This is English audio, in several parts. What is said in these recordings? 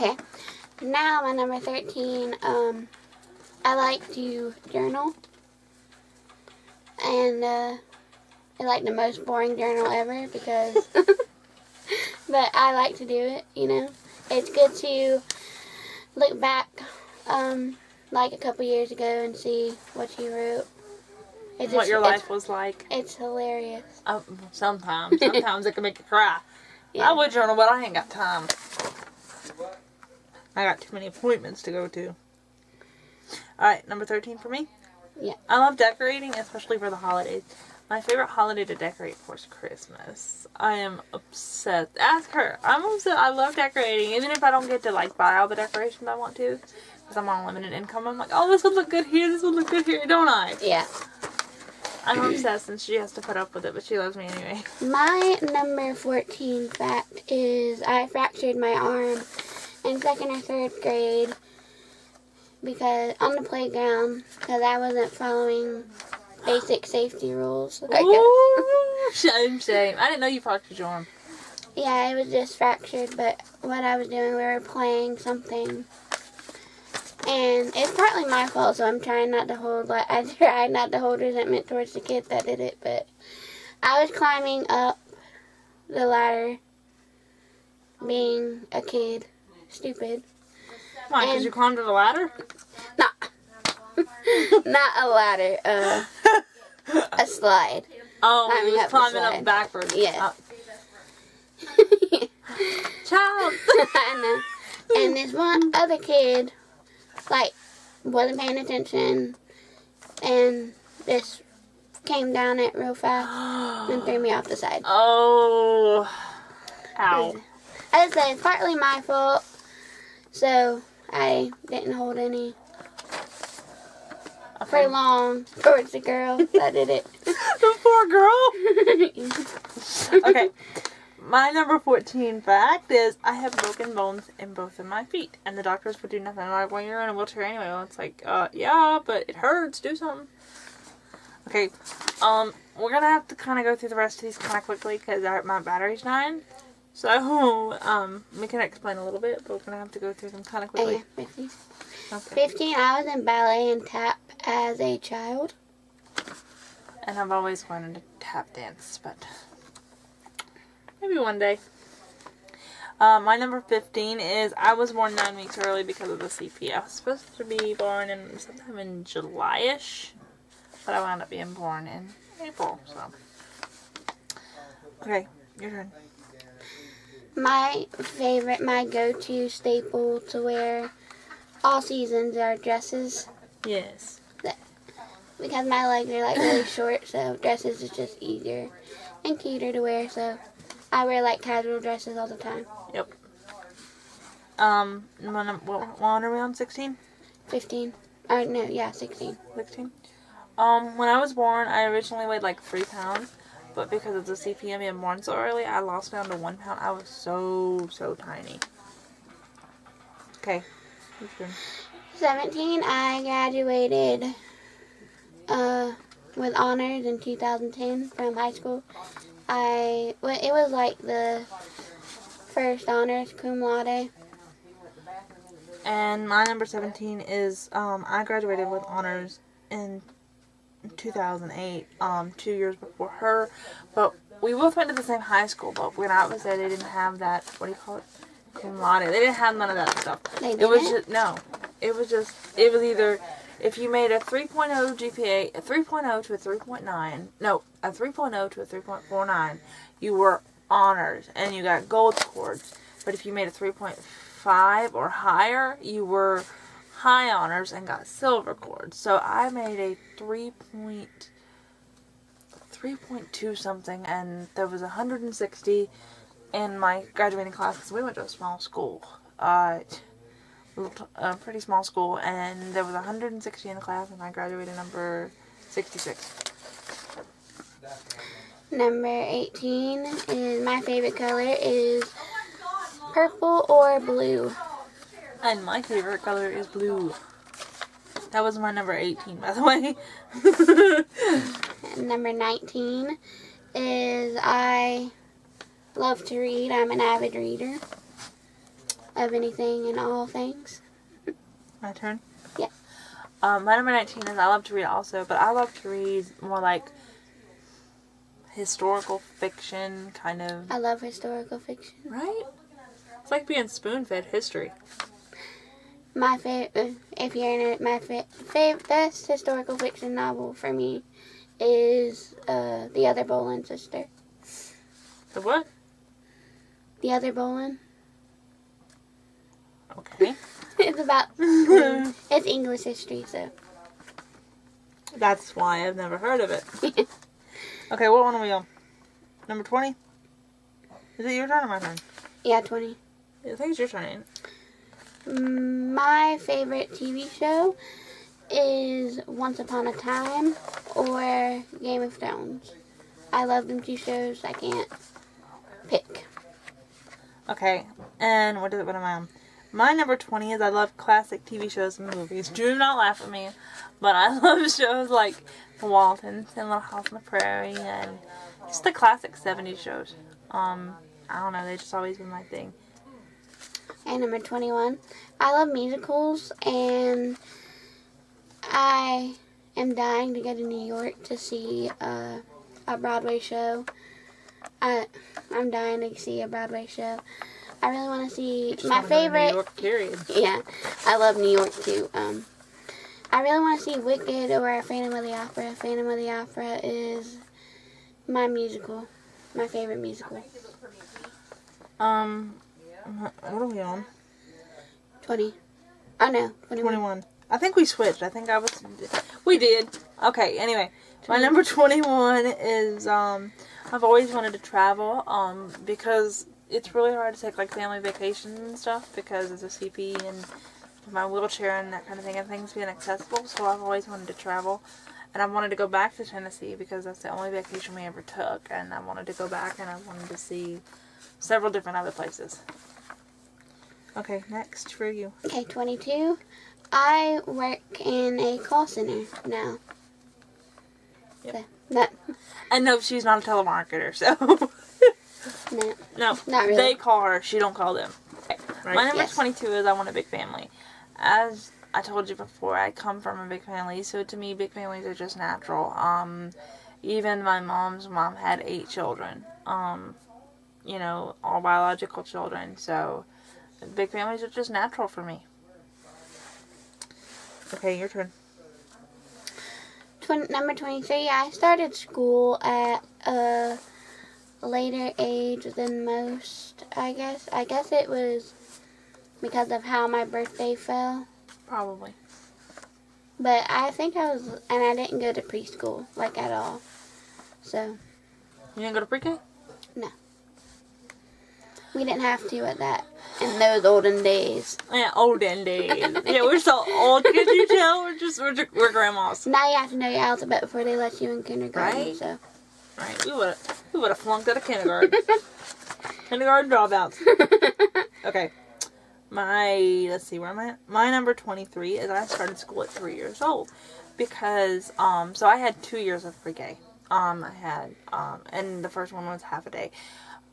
Okay. Now, my number 13, I like to journal. And, it's like the most boring journal ever because, but I like to do it, you know. It's good to look back, like a couple years ago and see what you wrote. What your life was like. It's hilarious. Sometimes. Sometimes it can make you cry. Yeah. I would journal, but I ain't got time. I got too many appointments to go to. Alright, number 13 for me? Yeah. I love decorating, especially for the holidays. My favorite holiday to decorate for is Christmas. I am obsessed. Ask her. I'm obsessed. I love decorating, even if I don't get to, like, buy all the decorations I want to. Because I'm on limited income. I'm like, oh, this would look good here, this would look good here, don't I? Yeah. I'm obsessed and she has to put up with it, but she loves me anyway. My number 14 fact is I fractured my arm in 2nd or 3rd grade because on the playground because I wasn't following basic safety rules. Ooh, shame. I didn't know you fractured your arm. Yeah, it was just fractured, but what I was doing, we were playing something. And it's partly my fault, so I'm trying not to hold, I tried not to hold resentment towards the kids that did it, but I was climbing up the ladder, being a kid, stupid. Why, because you climbed up the ladder? Not a ladder, a slide. Oh, you was climbing up backwards. Yeah. Child! I know. And this one other kid, like, wasn't paying attention and just came down it real fast and threw me off the side. Oh. Ow. I just say it's partly my fault, so I didn't hold any for long towards the girl that did it. The poor girl. Okay. My number 14 fact is I have broken bones in both of my feet. And the doctors would do nothing. I'm like, well, you're in a wheelchair anyway. Well, it's like, yeah, but it hurts. Do something. Okay. We're going to have to kind of go through the rest of these kind of quickly because my battery's dying. So, we can explain a little bit, but we're going to have to go through them kind of quickly. Okay, 15. Okay. 15, I was in ballet and tap as a child. And I've always wanted to tap dance, but maybe one day. My number 15 is I was born 9 weeks early because of the CP. I was supposed to be born in sometime in July-ish, but I wound up being born in April, so. Okay, your turn. My favorite, my go-to staple to wear all seasons are dresses. Yes. Because my legs are like really short, so dresses is just easier and cuter to wear, so I wear like casual dresses all the time. Yep. What one are we on? 16? 15. Or no, yeah, 16. 16? When I was born, I originally weighed like 3 pounds, but because of the CP being born so early, I lost down to 1 pound. I was so tiny. Okay. 17, I graduated with honors in 2010 from high school. It was like the first honors, cum laude. And my number 17 is, I graduated with honors in 2008, 2 years before her, but we both went to the same high school, but when I was there, they didn't have that, what do you call it, cum laude. They didn't have none of that stuff. They didn't? It was just, no, it was either, if you made a 3.0 GPA, a 3.0 to a 3.9, no, a 3.0 to a 3.49, you were honors, and you got gold scores, but if you made a 3.5 or higher, you were high honors and got silver cords. So I made a 3.2 something, and there was 160 in my graduating class because we went to a small school, a pretty small school, and there was 160 in the class, and I graduated number 66. Number 18 is my favorite color is purple or blue. And my favorite color is blue. That was my number 18, by the way. Number 19 is I love to read. I'm an avid reader. of anything and all things. My turn? Yeah. My number 19 is I love to read also, but I love to read more like historical fiction, kind of. I love historical fiction. Right? It's like being spoon-fed history. My favorite, if you're in it, my best historical fiction novel for me is The Other Boleyn Sister. The what? The Other Boleyn. Okay. It's about, it's English history, so. That's why I've never heard of it. Okay, what one are we on? Number 20? Is it your turn or my turn? Yeah, 20. I think it's your turn, ain't it? My favorite TV show is Once Upon a Time or Game of Thrones. I love them two shows. I can't pick. Okay, and what am I on? My number 20 is I love classic TV shows and movies. Do not laugh at me, but I love shows like The Waltons and Little House on the Prairie and just the classic 70s shows. I don't know, they just always been my thing. And number 21, I love musicals, and I am dying to go to New York to see a Broadway show. I'm dying to see a Broadway show. I really want to see my favorite. New York, period. Yeah, I love New York too. I really want to see Wicked or Phantom of the Opera. Phantom of the Opera is my musical, my favorite musical. What are we on? 20. Oh no, 21. 21. I think we switched. We did. Okay, anyway. My number 21 is, I've always wanted to travel, because it's really hard to take, like, family vacations and stuff, because as a CP and my wheelchair and that kind of thing, and things being accessible, so I've always wanted to travel. And I wanted to go back to Tennessee, because that's the only vacation we ever took, and I wanted to go back, and I wanted to see several different other places. Okay, next for you. Okay, 22. I work in a call center now. Yep. So, that, And no, she's not a telemarketer, so. No, not really. They call her, she don't call them. Okay. Right. My number Yes. 22 is I want a big family. As I told you before, I come from a big family, so to me, big families are just natural. Even my mom's mom had 8 children. You know, all biological children, so big families are just natural for me. Okay, your turn. Number 23, I started school at a later age than most, I guess. I guess it was because of how my birthday fell. Probably. But I think I didn't go to preschool, like, at all. So. You didn't go to pre-K? No. We didn't have to in those olden days. Yeah, olden days. Yeah, we're so old. Can you tell? We're grandmas. Now you have to know your alphabet before they let you in kindergarten. Right? So. Right. We would have flunked out of kindergarten. Kindergarten dropouts. Okay. Let's see, where am I at? My number 23 is I started school at 3 years old. Because, so I had 2 years of pre-K. And the first one was half a day.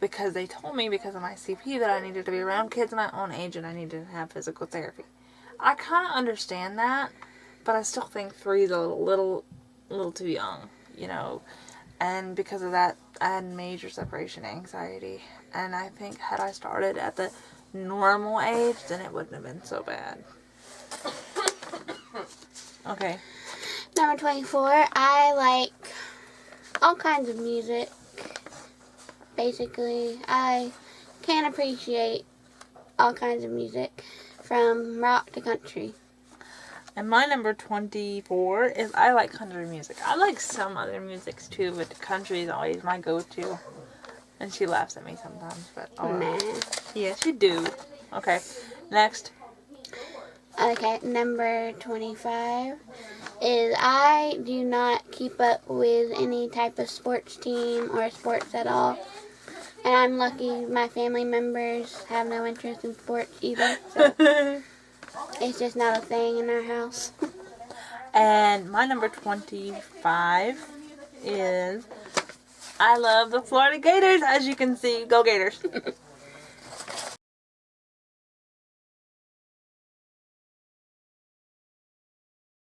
Because they told me, because of my CP, that I needed to be around kids my own age and I needed to have physical therapy. I kind of understand that, but I still think 3 is a little too young, you know. And because of that, I had major separation anxiety. And I think had I started at the normal age, then it wouldn't have been so bad. Okay. Number 24, I like all kinds of music. Basically, I can appreciate all kinds of music, from rock to country. And my number 24 is I like country music. I like some other musics too, but country is always my go-to. And she laughs at me sometimes, but Nah. Yeah, she do. Okay, next. Okay, number 25 is I do not keep up with any type of sports team or sports at all. And I'm lucky my family members have no interest in sports either. So it's just not a thing in our house. And my number 25 is I love the Florida Gators, as you can see. Go Gators.